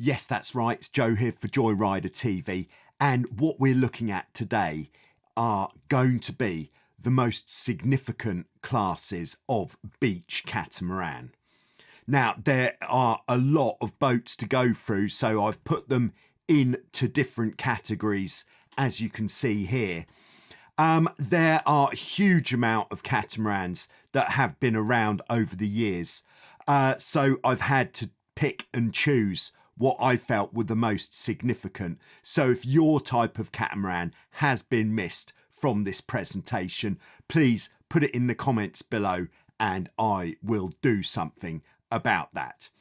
Yes, that's right. It's Joe here for Joyrider TV. And what we're looking at today are going to be the most significant classes of beach catamaran. Now, there are a lot of boats to go through, so I've put them into different categories, as you can see here. There are a huge amount of catamarans that have been around over the years. So I've had to pick and choose what I felt were the most significant. So if your type of catamaran has been missed from this presentation, please put it in the comments below and I will do something about that.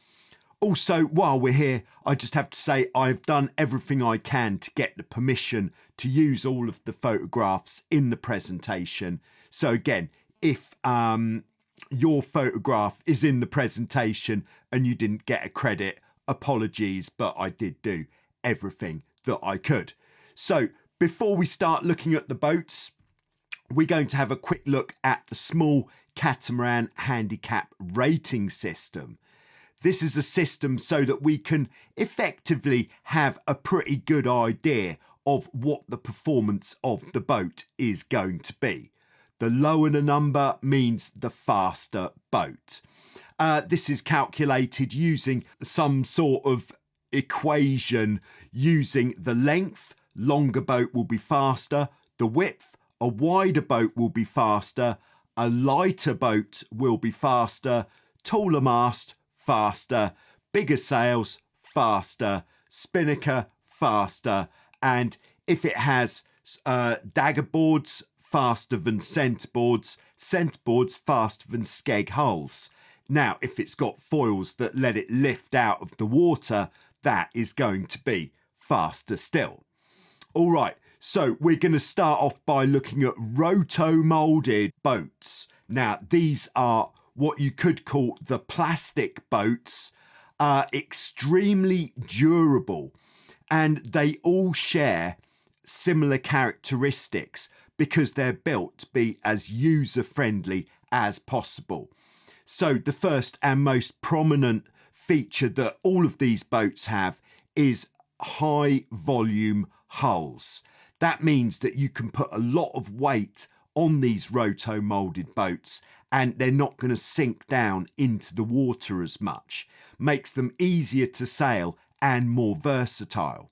Also, while we're here, I just have to say I've done everything I can to get the permission to use all of the photographs in the presentation. So again, if your photograph is in the presentation and you didn't get a credit, apologies, but I did do everything that I could. So before we start looking at the boats, we're going to have a quick look at the small catamaran handicap rating system. This is a system so that we can effectively have a pretty good idea of what the performance of the boat is going to be. The lower the number means the faster boat. This is calculated using some sort of equation using the length. Longer boat will be faster. The width, a wider boat will be faster. A lighter boat will be faster. Taller mast, faster. Bigger sails, faster. Spinnaker, faster. And if it has dagger boards, faster than centreboards. Centreboards faster than skeg hulls. Now, if it's got foils that let it lift out of the water, that is going to be faster still. All right, so we're going to start off by looking at rotomolded boats. Now, these are what you could call the plastic boats, extremely durable, and they all share similar characteristics because they're built to be as user-friendly as possible. So the first and most prominent feature that all of these boats have is high volume hulls. That means that you can put a lot of weight on these rotomolded boats and they're not going to sink down into the water as much. Makes them easier to sail and more versatile.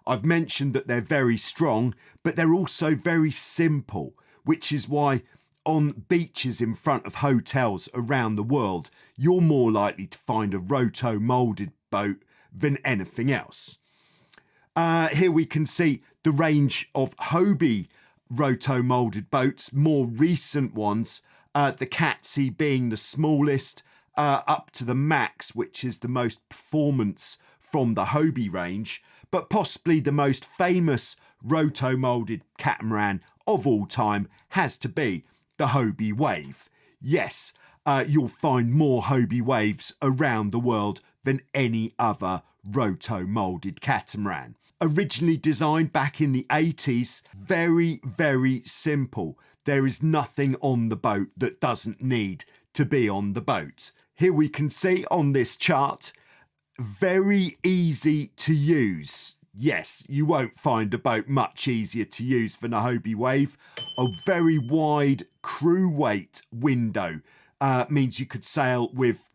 I've mentioned that they're very strong, but they're also very simple, which is why on beaches in front of hotels around the world, you're more likely to find a rotomolded boat than anything else. Here we can see the range of Hobie rotomolded boats, more recent ones, the Catsy being the smallest, up to the Max, which is the most performance from the Hobie range, but possibly the most famous rotomolded catamaran of all time has to be the Hobie Wave. Yes, you'll find more Hobie Waves around the world than any other rotomolded catamaran. Originally designed back in the 80s, very, very simple. There is nothing on the boat that doesn't need to be on the boat. Here we can see on this chart, very easy to use. Yes, you won't find a boat much easier to use than a Hobie Wave. A very wide crew weight window means you could sail with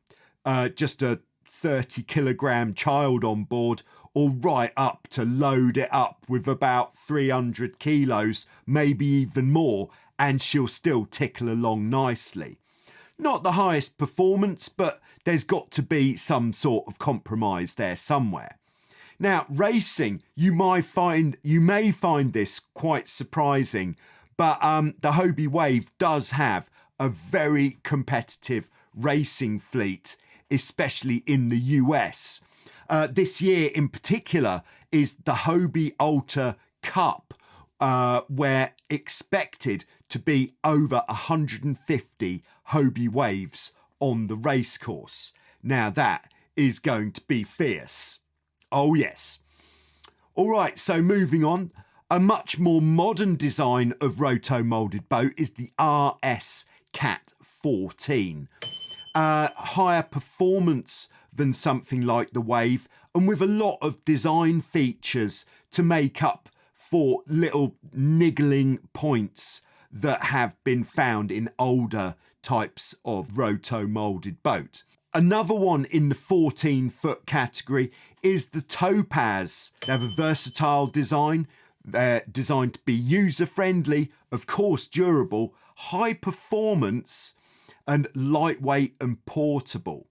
just a 30 kilogram child on board, or right up to load it up with about 300 kilos, maybe even more, and she'll still tickle along nicely. Not the highest performance, but there's got to be some sort of compromise there somewhere. Now, racing, you may find this quite surprising, but the Hobie Wave does have a very competitive racing fleet, especially in the US. This year in particular is the Hobie Ultra Cup, where expected to be over 150 Hobie Waves on the racecourse. Now that is going to be fierce. Oh yes. All right, so moving on. A much more modern design of rotomolded boat is the RS Cat 14. Higher performance than something like the Wave, and with a lot of design features to make up for little niggling points that have been found in older types of roto-molded boat. Another one in the 14-foot category is the Topaz. They have a versatile design. They're designed to be user-friendly, of course durable, high performance, and lightweight and portable.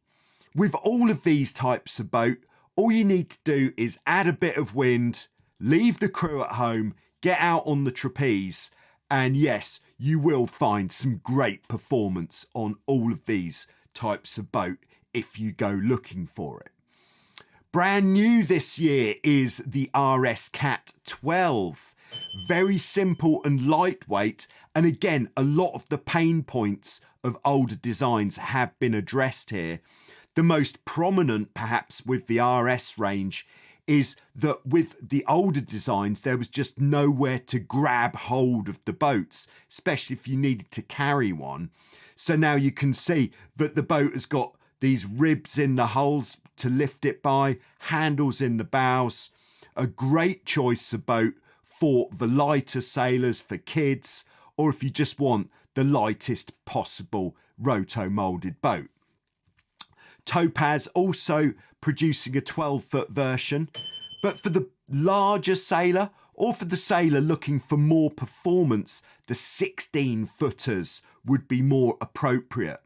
With all of these types of boat, all you need to do is add a bit of wind, leave the crew at home, get out on the trapeze, and yes, you will find some great performance on all of these types of boat if you go looking for it. Brand new this year is the RS Cat 12. Very simple and lightweight, and again, a lot of the pain points of older designs have been addressed here. The most prominent, perhaps, with the RS range is that with the older designs, there was just nowhere to grab hold of the boats, especially if you needed to carry one. So now you can see that the boat has got these ribs in the hulls to lift it by, handles in the bows. A great choice of boat for the lighter sailors, for kids, or if you just want the lightest possible roto-molded boat. Topaz also producing a 12-foot version, but for the larger sailor or for the sailor looking for more performance, the 16-footers would be more appropriate.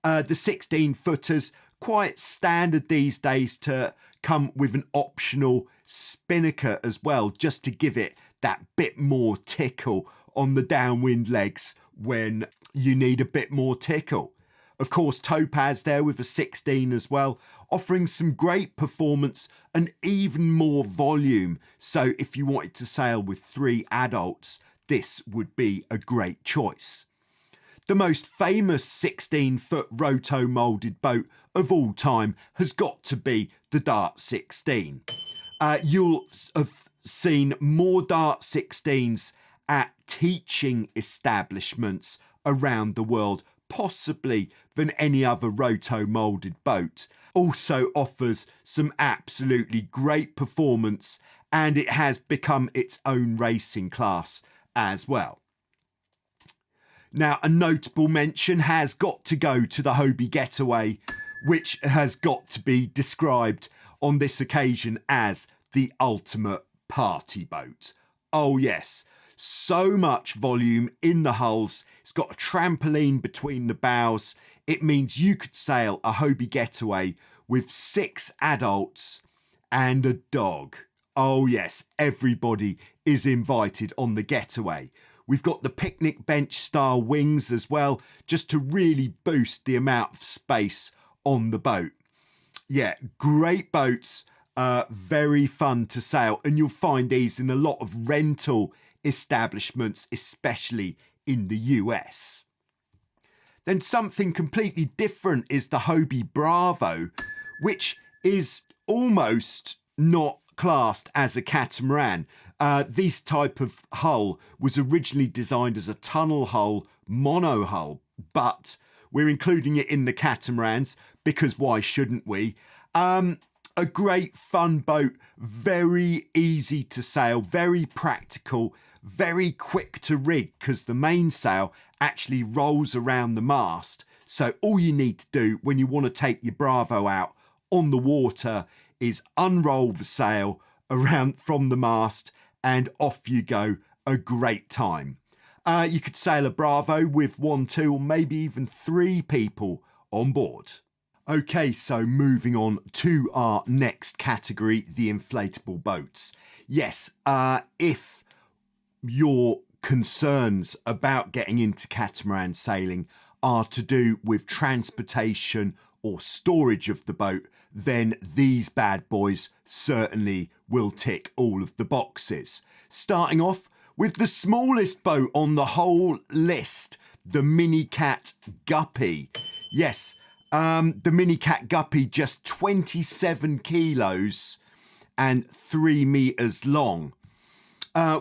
The 16-footers, quite standard these days to come with an optional spinnaker as well, just to give it that bit more tickle on the downwind legs when you need a bit more tickle. Of course, Topaz there with a 16 as well, offering some great performance and even more volume. So if you wanted to sail with 3 adults, this would be a great choice. The most famous 16-foot roto-molded boat of all time has got to be the Dart 16. You'll have seen more Dart 16s at teaching establishments around the world, possibly than any other roto-molded boat. Also offers some absolutely great performance, and it has become its own racing class as well. Now, a notable mention has got to go to the Hobie Getaway, which has got to be described on this occasion as the ultimate party boat. Oh yes, so much volume in the hulls. It's got a trampoline between the bows. It means you could sail a Hobie Getaway with 6 adults and a dog. Oh yes, everybody is invited on the Getaway. We've got the picnic bench style wings as well, just to really boost the amount of space on the boat. Yeah, great boats, very fun to sail, and you'll find these in a lot of rental establishments, especially in the US. Then something completely different is the Hobie Bravo, which is almost not classed as a catamaran. This type of hull was originally designed as a tunnel hull, mono hull, but we're including it in the catamarans because why shouldn't we? A great fun boat, very easy to sail, very practical, very quick to rig because the mainsail actually rolls around the mast. So all you need to do when you want to take your Bravo out on the water is unroll the sail around from the mast and off you go. A great time. You could sail a Bravo with 1, 2, or maybe even 3 people on board. Okay, so moving on to our next category, the inflatable boats. Yes, if your concerns about getting into catamaran sailing are to do with transportation or storage of the boat, then these bad boys certainly will tick all of the boxes. Starting off with the smallest boat on the whole list, the Minicat Guppy. Yes, the Minicat Guppy, just 27 kilos and 3 meters long.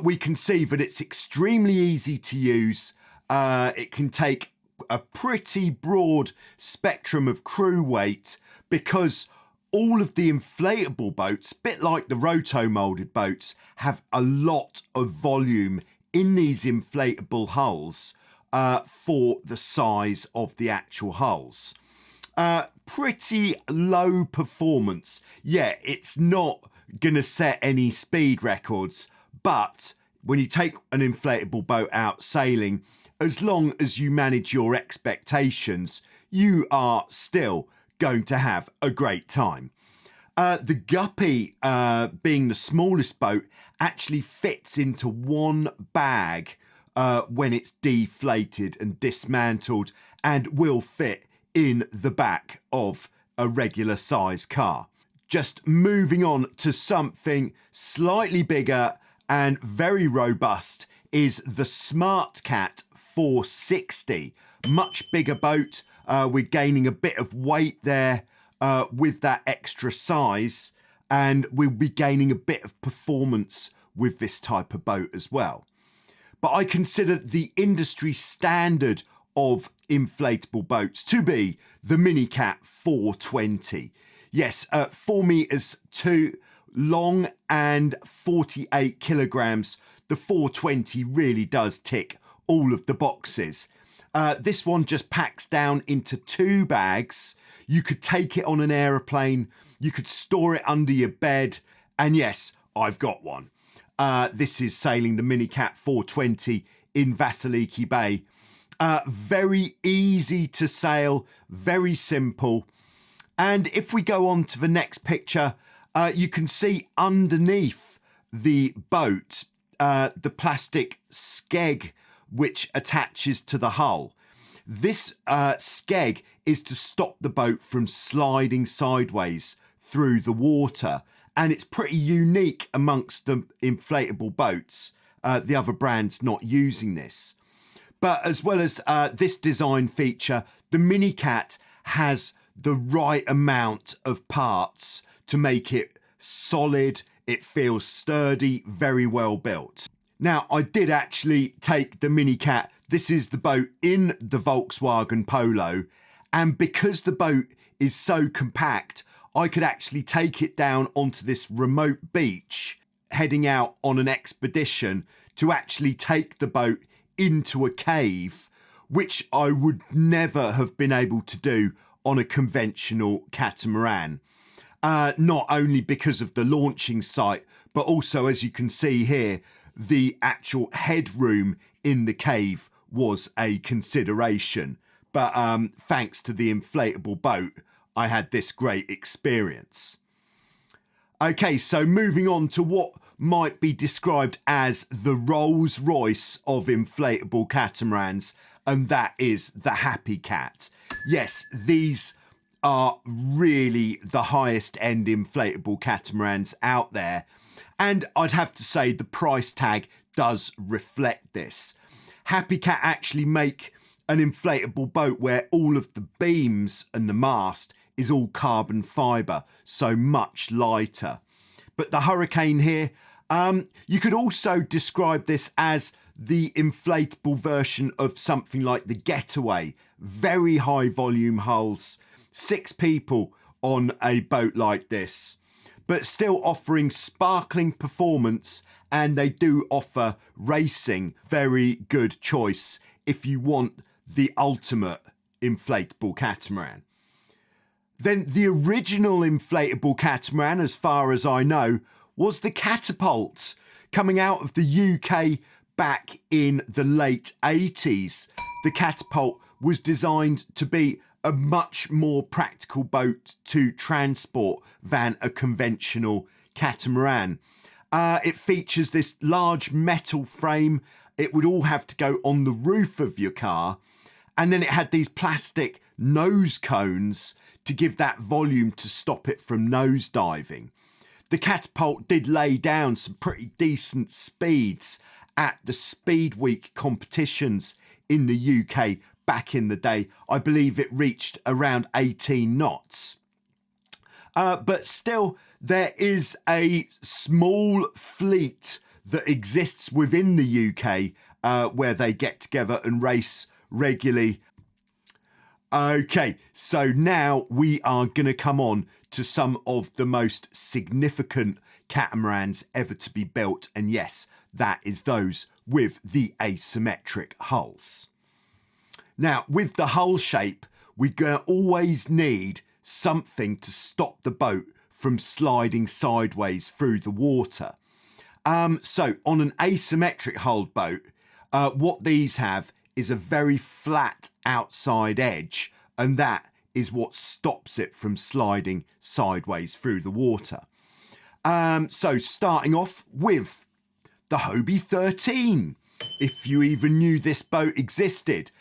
We can see that it's extremely easy to use. It can take a pretty broad spectrum of crew weight because all of the inflatable boats, bit like the Rotomolded boats, have a lot of volume in these inflatable hulls for the size of the actual hulls. Pretty low performance. Yeah, it's not going to set any speed records, but when you take an inflatable boat out sailing, as long as you manage your expectations, you are still going to have a great time. The Guppy, being the smallest boat, actually fits into one bag when it's deflated and dismantled, and will fit in the back of a regular size car. Just moving on to something slightly bigger and very robust is the Smartkat 460. Much bigger boat. We're gaining a bit of weight there with that extra size, and we'll be gaining a bit of performance with this type of boat as well. But I consider the industry standard of inflatable boats to be the Minicat 420. Yes, 4 meters 2 long and 48 kilograms. The 420 really does tick all of the boxes. This one just packs down into 2 bags. You could take it on an aeroplane. You could store it under your bed. And yes, I've got one. This is sailing the Minicat 420 in Vasiliki Bay. Very easy to sail, very simple. And if we go on to the next picture, you can see underneath the boat, the plastic skeg which attaches to the hull. This skeg is to stop the boat from sliding sideways through the water, and it's pretty unique amongst the inflatable boats. The other brands not using this. But as well as this design feature, the Minicat has the right amount of parts to make it solid. It feels sturdy, very well built. Now, I did actually take the Minicat. This is the boat in the Volkswagen Polo. And because the boat is so compact, I could actually take it down onto this remote beach, heading out on an expedition to actually take the boat into a cave, which I would never have been able to do on a conventional catamaran. Not only because of the launching site, but also, as you can see here, the actual headroom in the cave was a consideration. But thanks to the inflatable boat, I had this great experience. Okay, so moving on to what might be described as the Rolls Royce of inflatable catamarans, and that is the Happy Cat. Yes, these are really the highest end inflatable catamarans out there, and I'd have to say the price tag does reflect this. Happy Cat actually make an inflatable boat where all of the beams and the mast is all carbon fibre, so much lighter. But the Hurricane here, you could also describe this as the inflatable version of something like the Getaway. Very high volume hulls, 6 people on a boat like this, but still offering sparkling performance, and they do offer racing. Very good choice if you want the ultimate inflatable catamaran. Then the original inflatable catamaran, as far as I know, was the Catapult, coming out of the UK back in the late 80s. The Catapult was designed to be a much more practical boat to transport than a conventional catamaran. It features this large metal frame. It would all have to go on the roof of your car. And then it had these plastic nose cones to give that volume to stop it from nose diving. The Catapult did lay down some pretty decent speeds at the Speed Week competitions in the UK back in the day. I believe it reached around 18 knots. But still, there is a small fleet that exists within the UK where they get together and race regularly. Okay, so now we are going to come on to some of the most significant catamarans ever to be built. And yes, that is those with the asymmetric hulls. Now, with the hull shape, we're going to always need something to stop the boat from sliding sideways through the water. So on an asymmetric hulled boat, what these have is a very flat outside edge, and that is what stops it from sliding sideways through the water. So starting off with the Hobie 13, if you even knew this boat existed.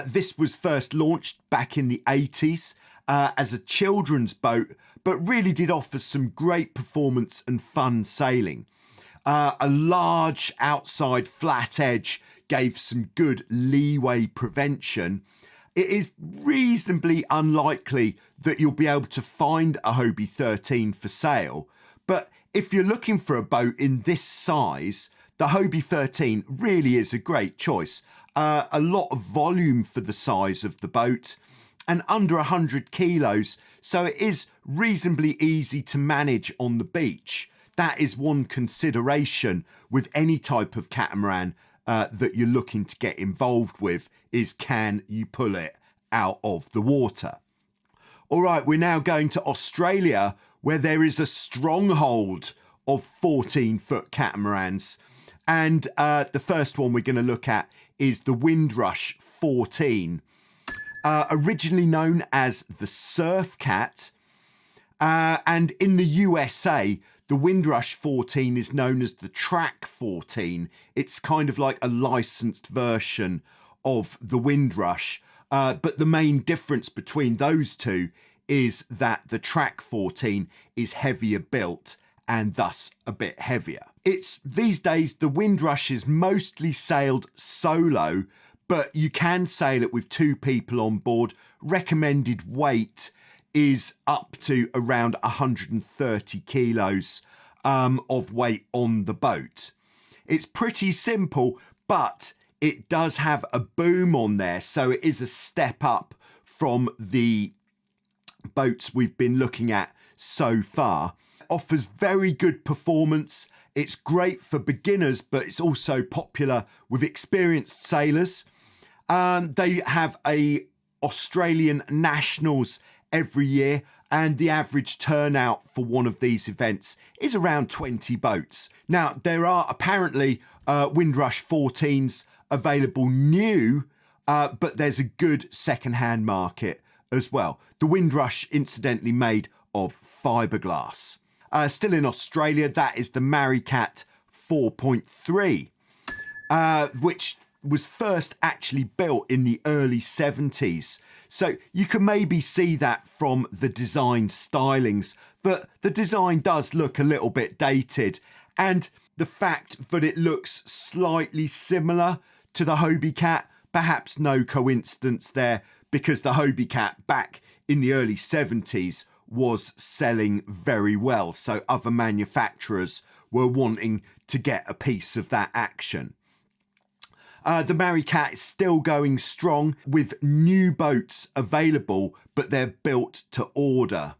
This was first launched back in the 80s as a children's boat, but really did offer some great performance and fun sailing. A large outside flat edge gave some good leeway prevention. It is reasonably unlikely that you'll be able to find a Hobie 13 for sale, but if you're looking for a boat in this size, the Hobie 13 really is a great choice. A lot of volume for the size of the boat and under 100 kilos, so it is reasonably easy to manage on the beach. That is one consideration with any type of catamaran that you're looking to get involved with, is can you pull it out of the water? All right, we're now going to Australia, where there is a stronghold of 14-foot catamarans. And the first one we're going to look at is the Windrush 14. Originally known as the Surfcat. And in the USA, the Windrush 14 is known as the Track 14. It's kind of like a licensed version of the Windrush. But the main difference between those two is that the Track 14 is heavier built and thus a bit heavier. It's these days the Windrush is mostly sailed solo, but you can sail it with two people on board. Recommended weight is up to around 130 kilos of weight on the boat. It's pretty simple, but it does have a boom on there, so it is a step up from the boats we've been looking at so far. Offers very good performance. It's great for beginners, but it's also popular with experienced sailors. They have a Australian Nationals every year, and the average turnout for one of these events is around 20 boats. Now, there are apparently Windrush 14s available new, but there's a good second-hand market as well. The Windrush, incidentally, made of fiberglass. Still in Australia, that is the Maricat 4.3, which was first actually built in the early 70s. So you can maybe see that from the design stylings, but the design does look a little bit dated. And the fact that it looks slightly similar to the Hobie Cat, perhaps no coincidence there, because the Hobie Cat back in the early 70s was selling very well. So other manufacturers were wanting to get a piece of that action. The Maricat is still going strong with new boats available, but they're built to order.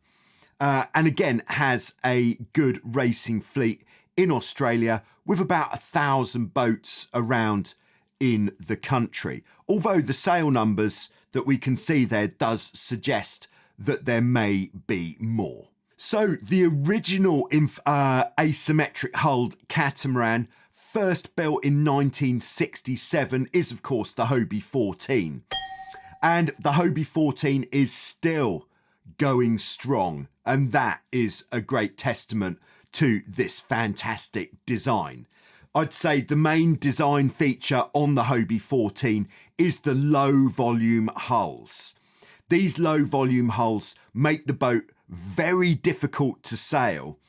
And again, has a good racing fleet in Australia with about 1,000 boats around in the country. Although the sale numbers that we can see there does suggest that there may be more. So the original asymmetric hulled catamaran, first built in 1967, is of course the Hobie 14. And the Hobie 14 is still going strong, and that is a great testament to this fantastic design. I'd say the main design feature on the Hobie 14 is the low volume hulls. These low volume hulls make the boat very difficult to sail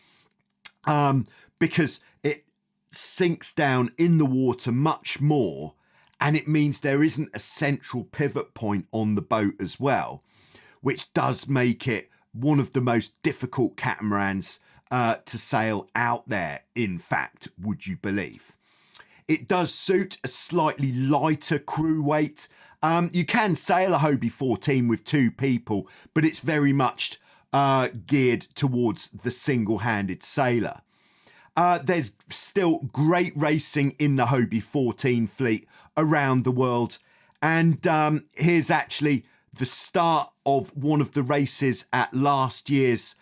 because it sinks down in the water much more, and it means there isn't a central pivot point on the boat as well, which does make it one of the most difficult catamarans to sail out there, in fact, would you believe. It does suit a slightly lighter crew weight. You can sail a Hobie 14 with two people, but it's very much geared towards the single-handed sailor. There's still great racing in the Hobie 14 fleet around the world. And here's actually the start of one of the races at last year's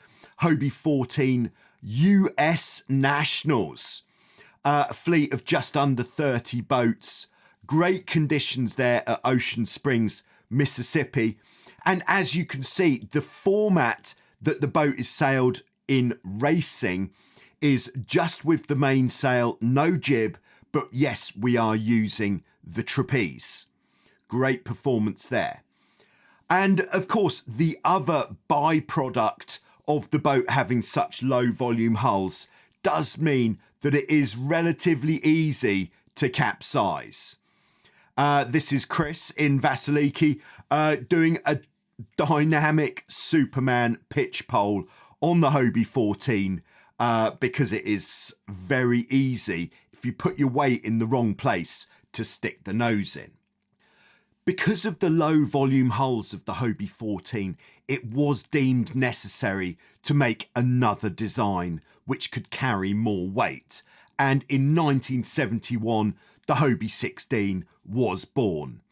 Hobie 14 US Nationals. A fleet of just under 30 boats. Great conditions there at Ocean Springs, Mississippi. And as you can see, the format that the boat is sailed in racing is just with the mainsail, no jib, but yes, we are using the trapeze. Great performance there. And of course, the other byproduct of the boat having such low volume hulls does mean that it is relatively easy to capsize. This is Chris in Vasiliki doing a dynamic Superman pitch pole on the Hobie 14 because it is very easy if you put your weight in the wrong place to stick the nose in. Because of the low volume hulls of the Hobie 14, it was deemed necessary to make another design which could carry more weight. And in 1971, the Hobie 16 was born.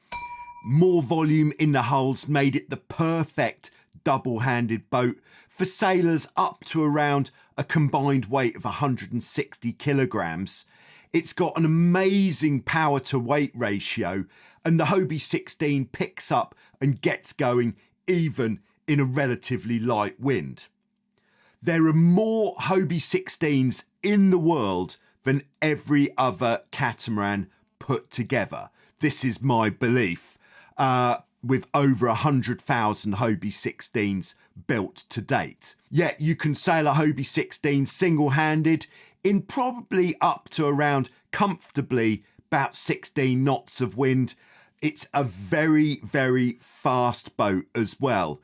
More volume in the hulls made it the perfect double-handed boat for sailors up to around a combined weight of 160 kilograms. It's got an amazing power to weight ratio, and the Hobie 16 picks up and gets going even in a relatively light wind. There are more Hobie 16s in the world than every other catamaran put together. This is my belief, with over 100,000 Hobie 16s built to date. Yet you can sail a Hobie 16 single-handed in probably up to around comfortably about 16 knots of wind. It's a very, very fast boat as well.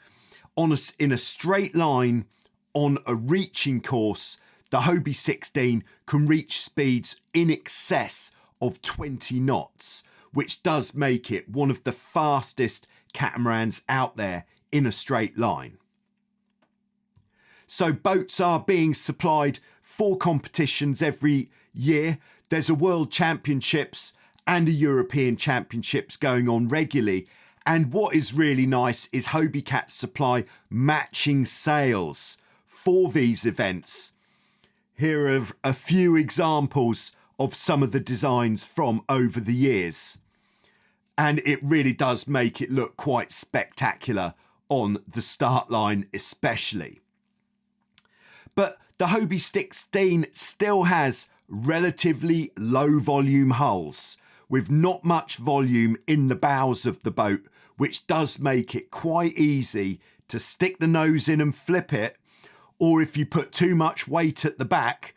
In a straight line on a reaching course, the Hobie 16 can reach speeds in excess of 20 knots, which does make it one of the fastest catamarans out there in a straight line. So boats are being supplied for competitions every year. There's a World Championships and a European Championships going on regularly. And what is really nice is Hobie Cat supply matching sails for these events. Here are a few examples of some of the designs from over the years. And it really does make it look quite spectacular on the start line especially. But the Hobie 16 still has relatively low volume hulls with not much volume in the bows of the boat, which does make it quite easy to stick the nose in and flip it, or if you put too much weight at the back,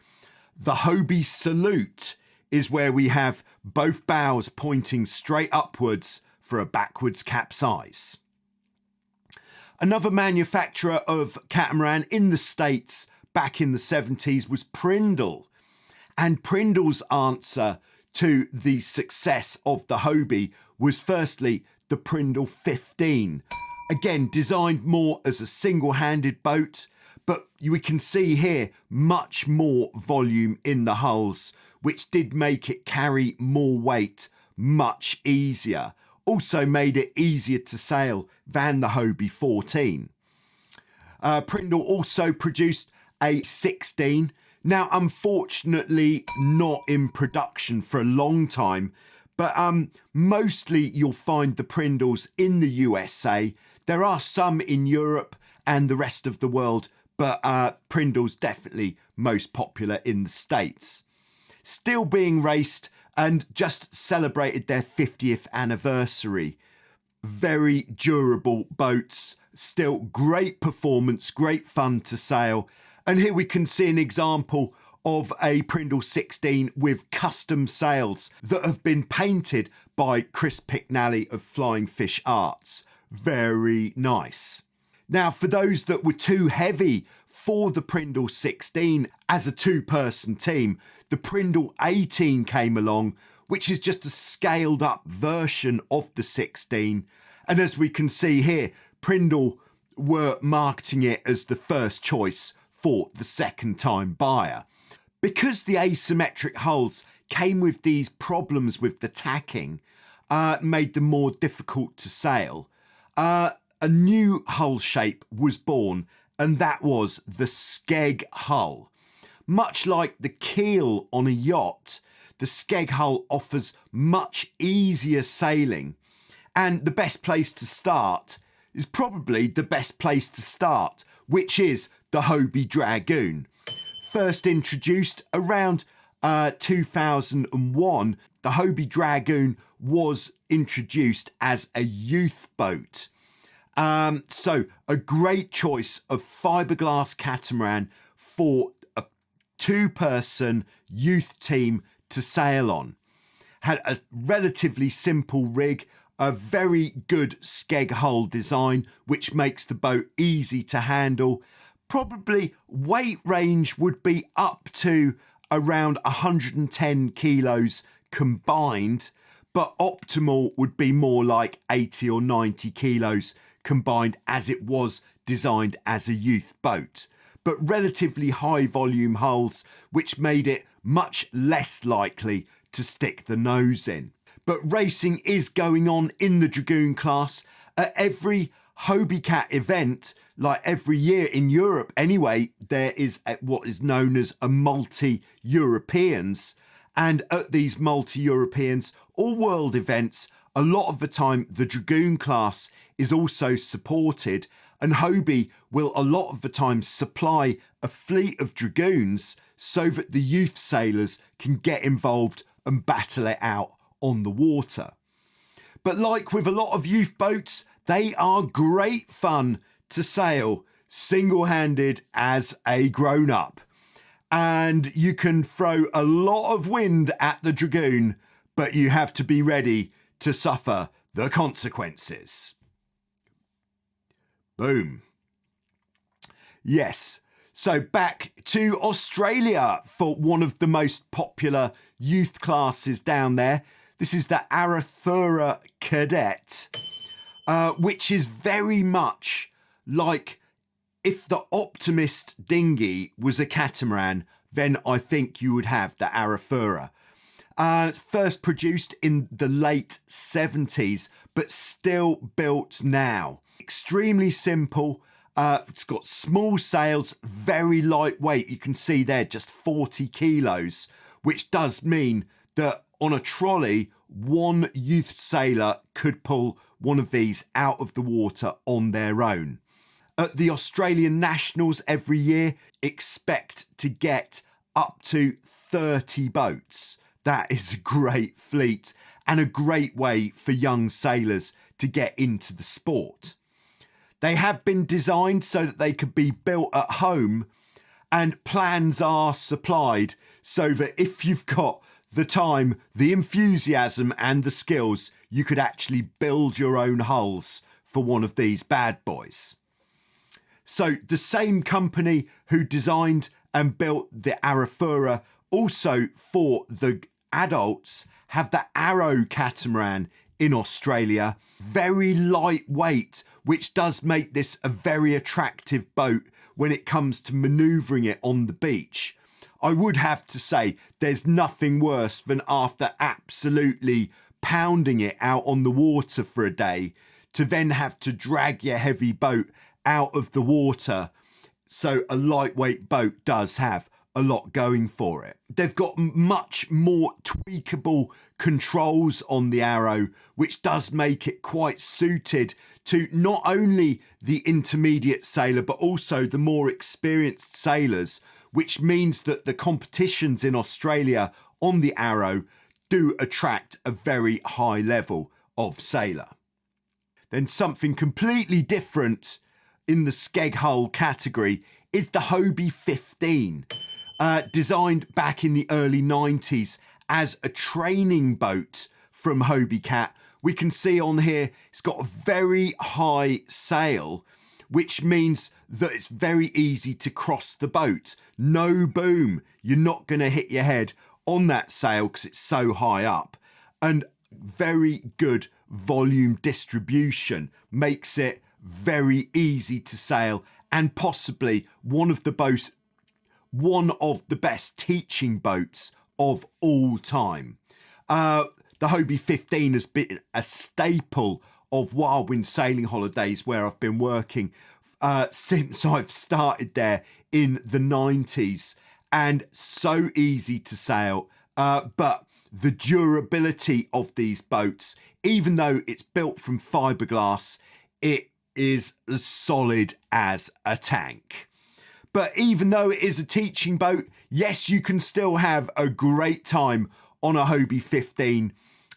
the Hobie salute is where we have both bows pointing straight upwards for a backwards capsize. Another manufacturer of catamaran in the States back in the 70s was Prindle. And Prindle's answer to the success of the Hobie was firstly the Prindle 15. Again, designed more as a single-handed boat, but we can see here much more volume in the hulls, which did make it carry more weight much easier. Also made it easier to sail than the Hobie 14. Prindle also produced a 16. Now, unfortunately, not in production for a long time, but mostly you'll find the Prindles in the USA. There are some in Europe and the rest of the world, but Prindle's definitely most popular in the States. Still being raced and just celebrated their 50th anniversary. Very durable boats, still great performance, great fun to sail. And here we can see an example of a Prindle 16 with custom sails that have been painted by Chris Picknally of Flying Fish Arts. Very nice. Now, for those that were too heavy for the Prindle 16 as a two-person team, the Prindle 18 came along, which is just a scaled up version of the 16. And as we can see here, Prindle were marketing it as the first choice for the second-time buyer. Because the asymmetric hulls came with these problems with the tacking, made them more difficult to sail, a new hull shape was born, and that was the skeg hull. Much like the keel on a yacht, the skeg hull offers much easier sailing, and the best place to start is probably the best place to start, which is the Hobie Dragoon. First introduced around 2001, the Hobie Dragoon was introduced as a youth boat. So a great choice of fiberglass catamaran for a two-person youth team to sail on. Had a relatively simple rig, a very good skeg hull design, which makes the boat easy to handle. Probably weight range would be up to around 110 kilos combined, but optimal would be more like 80 or 90 kilos combined, as it was designed as a youth boat. But relatively high volume hulls, which made it much less likely to stick the nose in. But racing is going on in the Dragoon class. At every Hobie event, like every year in Europe anyway, there is what is known as a multi-Europeans. And at these multi-Europeans or world events, a lot of the time the Dragoon class is also supported, and Hobie will a lot of the time supply a fleet of Dragoons so that the youth sailors can get involved and battle it out on the water. But like with a lot of youth boats, they are great fun to sail single-handed as a grown-up. And you can throw a lot of wind at the Dragoon, but you have to be ready to suffer the consequences. Boom. Yes. So back to Australia for one of the most popular youth classes down there. This is the Arufura Cadet, which is very much like if the Optimist dinghy was a catamaran, then I think you would have the Arufura. First produced in the late 70s, but still built now. Extremely simple. It's got small sails, very lightweight. You can see there just 40 kilos, which does mean that on a trolley, one youth sailor could pull one of these out of the water on their own. At the Australian Nationals every year, expect to get up to 30 boats. That is a great fleet and a great way for young sailors to get into the sport. They have been designed so that they could be built at home, and plans are supplied so that if you've got the time, the enthusiasm and the skills, you could actually build your own hulls for one of these bad boys. So the same company who designed and built the Arufura also for the adults have the Arrow catamaran in Australia. Very lightweight, which does make this a very attractive boat when it comes to manoeuvring it on the beach. I would have to say there's nothing worse than after absolutely pounding it out on the water for a day to then have to drag your heavy boat out of the water. So a lightweight boat does have a lot going for it. They've got much more tweakable controls on the Arrow, which does make it quite suited to not only the intermediate sailor, but also the more experienced sailors, which means that the competitions in Australia on the Arrow do attract a very high level of sailor. Then something completely different in the skeg hull category is the Hobie 15. Designed back in the early 90s as a training boat from Hobie. We can see on here it's got a very high sail, which means that it's very easy to cross the boat. No boom. You're not going to hit your head on that sail because it's so high up. And very good volume distribution makes it very easy to sail, and possibly one of the best teaching boats of all time. The Hobie 15 has been a staple of Wild Wind sailing holidays where I've been working since I've started there in the 90s, and so easy to sail, but the durability of these boats, even though it's built from fiberglass, it is as solid as a tank. But even though it is a teaching boat, yes, you can still have a great time on a Hobie 15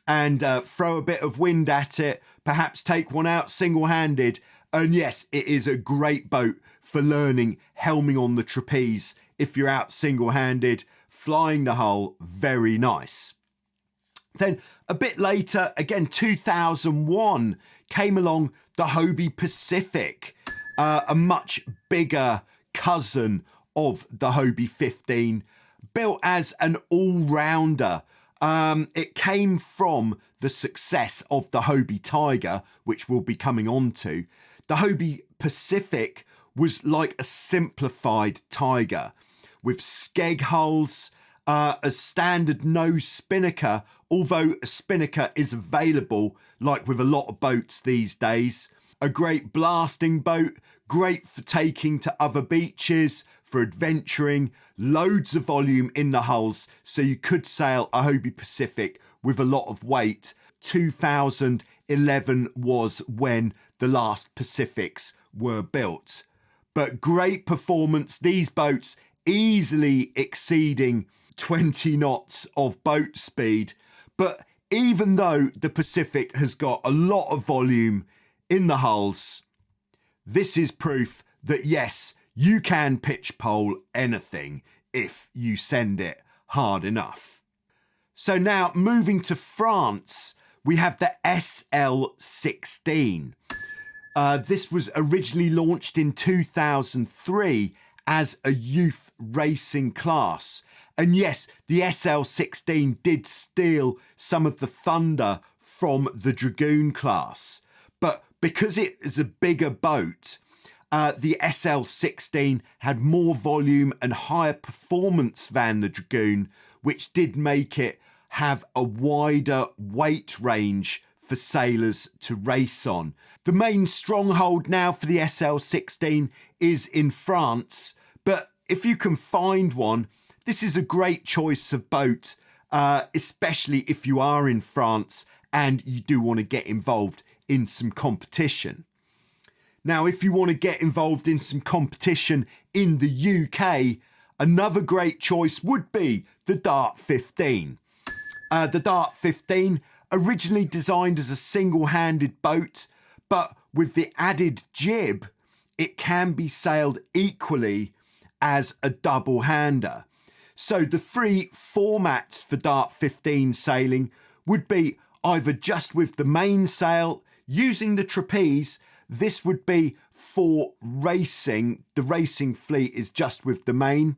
and throw a bit of wind at it, perhaps take one out single-handed. And yes, it is a great boat for learning helming on the trapeze. If you're out single-handed, flying the hull, very nice. Then a bit later, again, 2001, came along the Hobie Pacific, a much bigger cousin of the Hobie 15, built as an all-rounder. It came from the success of the Hobie Tiger, which we'll be coming on to. The Hobie Pacific was like a simplified Tiger, with skeg hulls, a standard nose spinnaker, although a spinnaker is available, like with a lot of boats these days. A great blasting boat, great for taking to other beaches, for adventuring, loads of volume in the hulls, so you could sail a Hobie Pacific with a lot of weight. 2011 was when the last Pacifics were built. But great performance, these boats easily exceeding 20 knots of boat speed. But even though the Pacific has got a lot of volume in the hulls, this is proof that yes, you can pitch pole anything if you send it hard enough. So now moving to France, we have the SL16. This was originally launched in 2003 as a youth racing class. And yes, the SL16 did steal some of the thunder from the Dragoon class. But because it is a bigger boat, the SL16 had more volume and higher performance than the Dragoon, which did make it have a wider weight range for sailors to race on. The main stronghold now for the SL16 is in France, but if you can find one, this is a great choice of boat, especially if you are in France and you do want to get involved in some competition. Now, if you want to get involved in some competition in the UK, another great choice would be the Dart 15. The Dart 15, originally designed as a single-handed boat, but with the added jib, it can be sailed equally as a double-hander. So the three formats for Dart 15 sailing would be either just with the mainsail, using the trapeze. This would be for racing. The racing fleet is just with the main.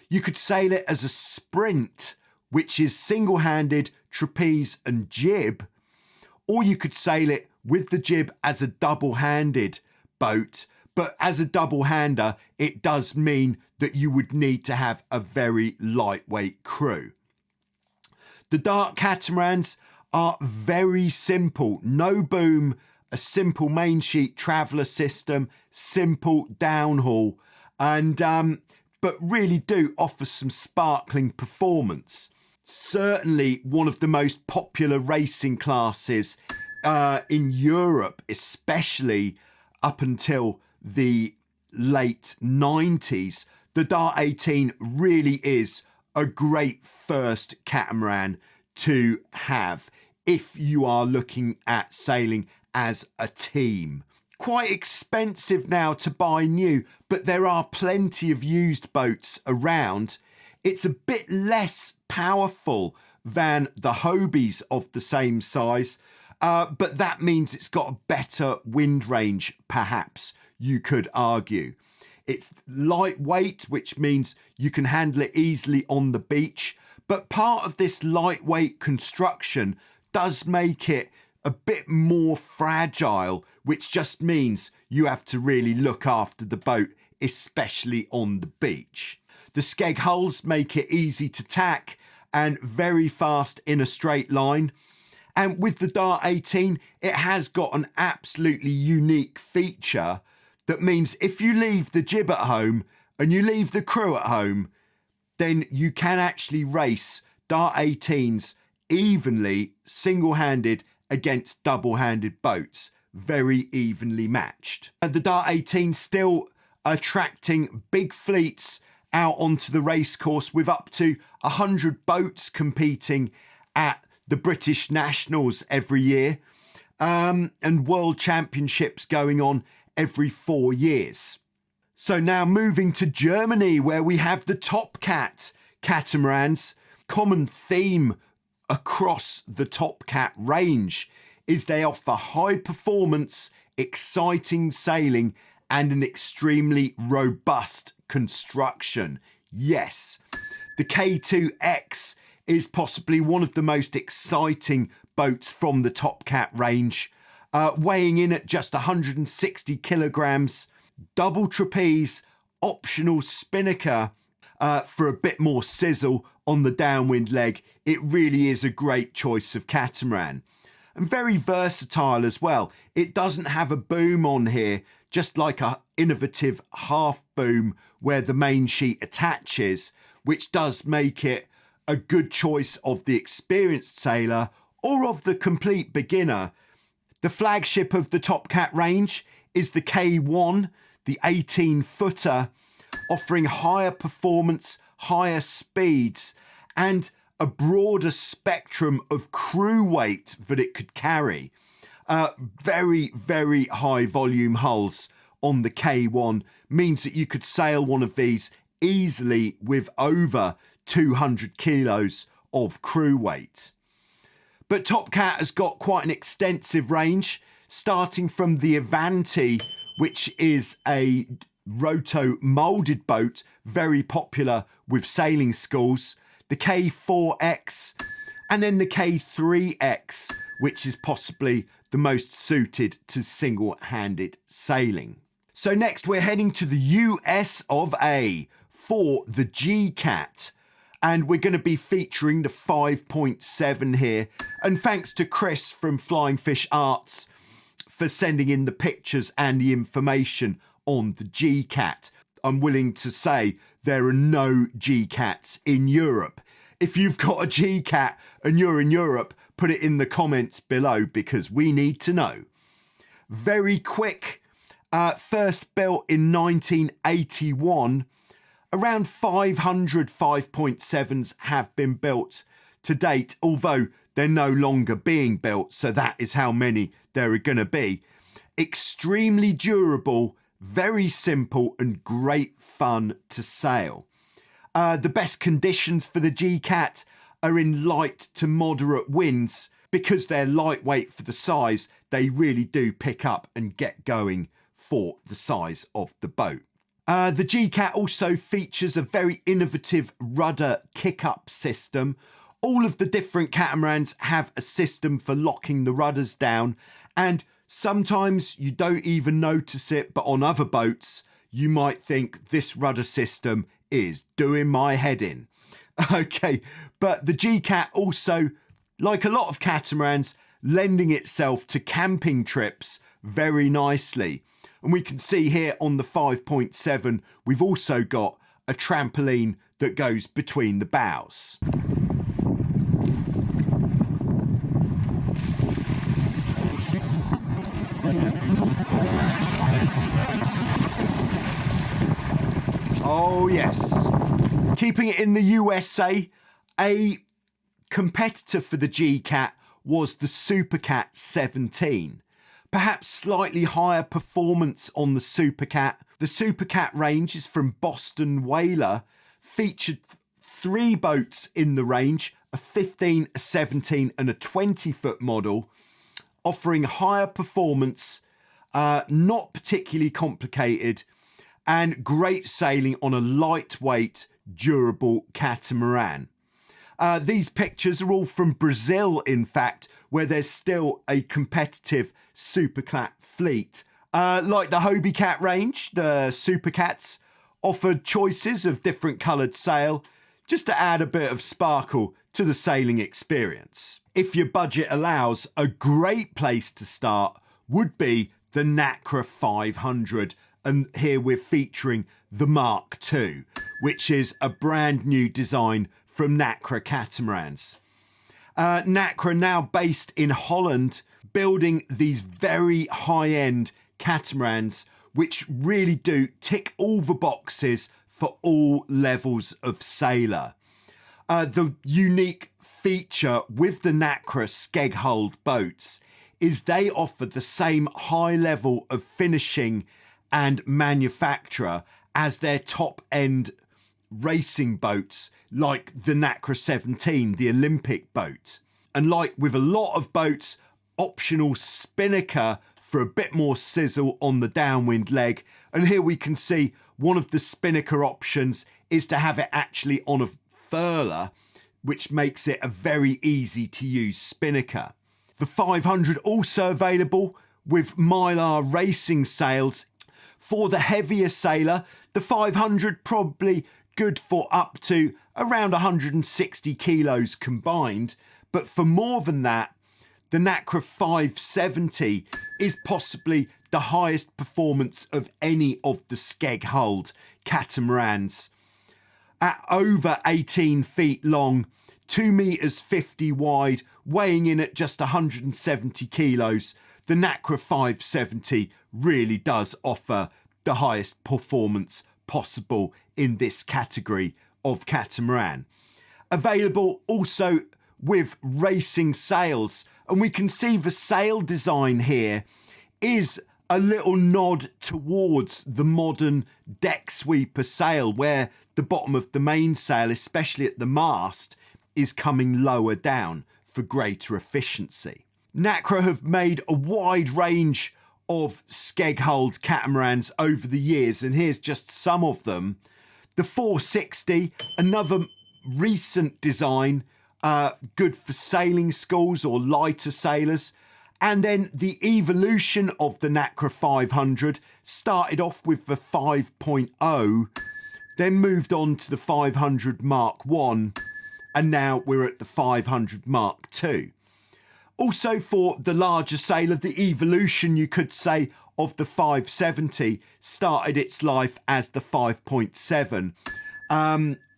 You could sail it as a sprint, which is single-handed, trapeze and jib, or you could sail it with the jib as a double-handed boat. But as a double-hander, it does mean that you would need to have a very lightweight crew. The Dart Catamarans are very simple. No boom, a simple main sheet traveller system, simple downhaul, and but really do offer some sparkling performance. Certainly one of the most popular racing classes in Europe, especially up until the late 90s. The Dart 18 really is a great first catamaran to have if you are looking at sailing as a team. Quite expensive now to buy new, but there are plenty of used boats around. It's a bit less powerful than the Hobies of the same size, but that means it's got a better wind range, perhaps, you could argue. It's lightweight, which means you can handle it easily on the beach, but part of this lightweight construction does make it a bit more fragile, which just means you have to really look after the boat, especially on the beach. The skeg hulls make it easy to tack and very fast in a straight line. And with the Dart 18, it has got an absolutely unique feature that means if you leave the jib at home and you leave the crew at home, then you can actually race Dart 18s evenly, single-handed against double-handed boats, very evenly matched. The Dart 18 still attracting big fleets out onto the race course with up to 100 boats competing at the British Nationals every year, and World Championships going on every 4 years. So now moving to Germany, where we have the Tomcat catamarans. Common theme across the Tomcat range is they offer high performance, exciting sailing and an extremely robust construction. Yes, the K2X is possibly one of the most exciting boats from the Tomcat range, weighing in at just 160 kilograms, double trapeze, optional spinnaker for a bit more sizzle on the downwind leg. It really is a great choice of catamaran. And very versatile as well. It doesn't have a boom on here, just like a innovative half boom where the main sheet attaches, which does make it a good choice of the experienced sailor or of the complete beginner. The flagship of the Tomcat range is the K1, the 18-footer, offering higher performance, higher speeds, and a broader spectrum of crew weight that it could carry. Very, very high volume hulls on the K1 means that you could sail one of these easily with over 200 kilos of crew weight. But Tomcat has got quite an extensive range, starting from the Avanti, which is a rotomolded boat, very popular with sailing schools, the K4X, and then the K3X, which is possibly the most suited to single-handed sailing. So next we're heading to the US of A for the G-Cat, and we're going to be featuring the 5.7 here. And thanks to Chris from Flying Fish Arts for sending in the pictures and the information on the G-Cat. I'm willing to say there are no G-Cats in Europe. If you've got a G-Cat and you're in Europe, put it in the comments below because we need to know. Very quick, first built in 1981. Around 500 5.7s have been built to date, although they're no longer being built, so that is how many there are going to be. Extremely durable, very simple and great fun to sail. The best conditions for the G-Cat are in light to moderate winds. Because they're lightweight for the size, they really do pick up and get going for the size of the boat. The G-Cat also features a very innovative rudder kick-up system. All of the different catamarans have a system for locking the rudders down, and sometimes you don't even notice it, but on other boats, you might think this rudder system is doing my head in. Okay, but the G-Cat also, like a lot of catamarans, lending itself to camping trips very nicely. And we can see here on the 5.7, we've also got a trampoline that goes between the bows. Oh yes. Keeping it in the USA, a competitor for the G-Cat was the Supercat 17. Perhaps slightly higher performance on the Supercat. The Supercat range is from Boston Whaler, featured 3 boats in the range, a 15, a 17 and a 20-foot model, offering higher performance, not particularly complicated, and great sailing on a lightweight, durable catamaran. These pictures are all from Brazil, in fact, where there's still a competitive Supercat fleet. Like the Hobie Cat range, the Supercats offered choices of different coloured sail just to add a bit of sparkle to the sailing experience. If your budget allows, a great place to start would be the Nacra 500, and here we're featuring the Mark II, which is a brand new design from Nacra Catamarans. Nacra, now based in Holland, building these very high-end catamarans which really do tick all the boxes for all levels of sailor. The unique feature with the Nacra skeg hulled boats is they offer the same high level of finishing and manufacture as their top end racing boats, like the Nacra 17, the Olympic boat. And like with a lot of boats, optional spinnaker for a bit more sizzle on the downwind leg. And here we can see one of the spinnaker options is to have it actually on a furler, which makes it a very easy to use spinnaker. The 500 also available with Mylar racing sails. For the heavier sailor, the 500 probably good for up to around 160 kilos combined. But for more than that, the Nacra 570 is possibly the highest performance of any of the skeg-hulled catamarans. At over 18 feet long, 2 meters 50 wide, weighing in at just 170 kilos, the Nacra 570 really does offer the highest performance possible in this category of catamaran. Available also with racing sails, and we can see the sail design here is a little nod towards the modern deck sweeper sail, where the bottom of the mainsail, especially at the mast, is coming lower down for greater efficiency. Nacra have made a wide range of skeg-hulled catamarans over the years, and here's just some of them. The 460, another recent design, good for sailing schools or lighter sailors. And then the evolution of the Nacra 500 started off with the 5.0, then moved on to the 500 Mark 1, and now we're at the 500 Mark 2. Also for the larger sailor, the evolution, you could say, of the 570 started its life as the 5.7,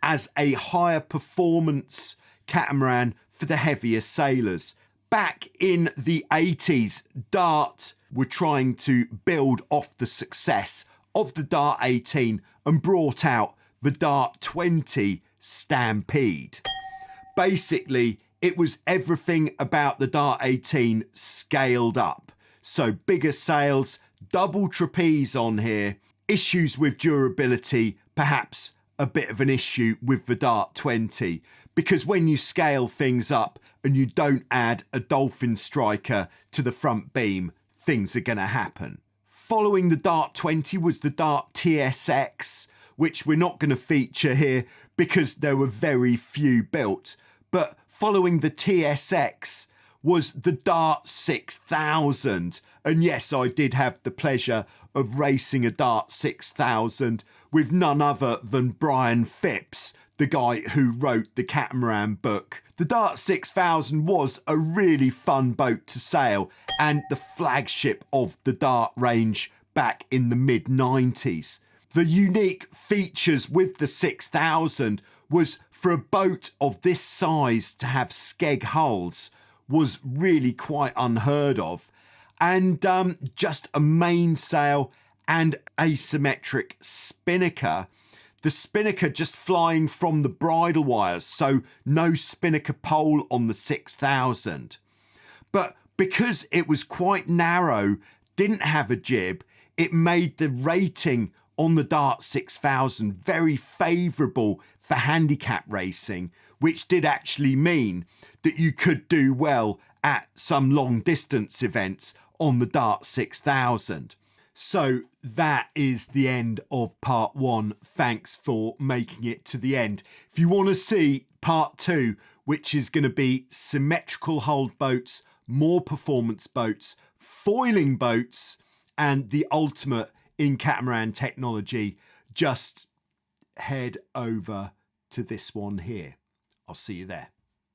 as a higher performance catamaran for the heavier sailors. Back in the 80s, Dart were trying to build off the success of the Dart 18 and brought out the Dart 20 Stampede. Basically, it was everything about the Dart 18 scaled up. So bigger sails, double trapeze on here, issues with durability, perhaps a bit of an issue with the Dart 20, because when you scale things up and you don't add a dolphin striker to the front beam, things are going to happen. Following the Dart 20 was the Dart TSX, which we're not going to feature here because there were very few built. But following the TSX was the Dart 6000. And yes, I did have the pleasure of racing a Dart 6000 with none other than Brian Phipps, the guy who wrote the Catamaran book. The Dart 6000 was a really fun boat to sail and the flagship of the Dart range back in the mid-90s. The unique features with the 6000 was for a boat of this size to have skeg hulls was really quite unheard of. And just a mainsail and asymmetric spinnaker. The spinnaker just flying from the bridle wires, so no spinnaker pole on the 6000. But because it was quite narrow, didn't have a jib, it made the rating on the Dart 6000 very favourable for handicap racing, which did actually mean that you could do well at some long distance events on the Dart 6000. So that is the end of part one. Thanks for making it to the end. If you want to see part two, which is going to be symmetrical hulled boats, more performance boats, foiling boats, and the ultimate in catamaran technology, just head over to this one here. I'll see you there.